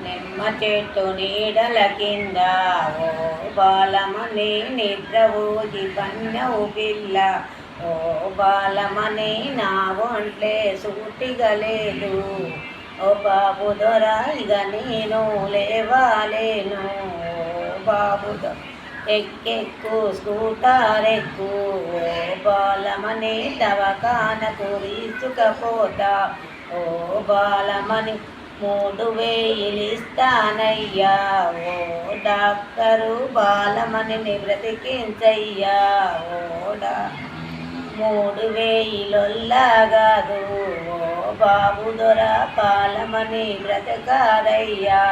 నిమ్మ చెట్టు నీడల కింద ఓ బాలమని నిద్రపోయి పన్నెవు పిల్ల ఓ బాలమని నా ఒంట్లే సూటిగా లేదు ఓ బాబు దొర ఇక నేను లేవాలేను ఓ బాబు దొర ఎక్కెక్కు స్కూటర్ ఎక్కు ఓ బాలమని దవాఖానకు తీసుకపోతా ఓ బాలమని 3000 ఇస్తానయ్యా ఓ డాక్టరు బాలమణిని బ్రతికించయ్యా ఓ 3000 ఓ బాబు దొర బాలమణి బ్రతకారయ్యా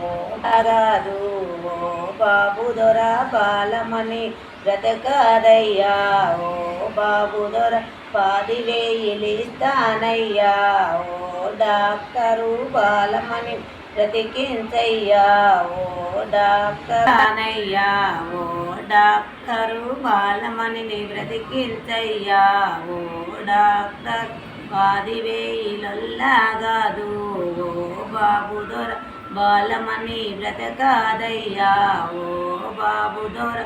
ఓ కాదు ఓ బాబు దొర బాలమణి బ్రతకారయ్యా ఓ బాబు దొర 10,000 ఇస్తానయ్యా ఓ డాక్టరు బాలమణి బ్రతికించయ్యా ఓ డాక్టర్ అనయ్యా ఓ డాక్టరు బాలమణిని బ్రతికించయ్యా ఓ డాక్టర్ 10,000 ఓ బాబు దొర బాలమణి బ్రతకాదయ్యా ఓ బాబు దొర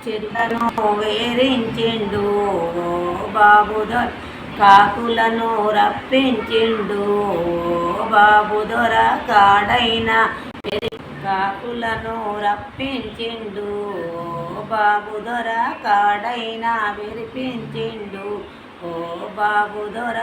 చెరువులను వేరించిండు ఓ బాబు దొర కాకులను రప్పించిండు ఓ బాబు దొర కాడైనా కాకులను రప్పించిండు ఓ బాబు దొర కాడైనా విరిపించిండు ఓ బాబు దొర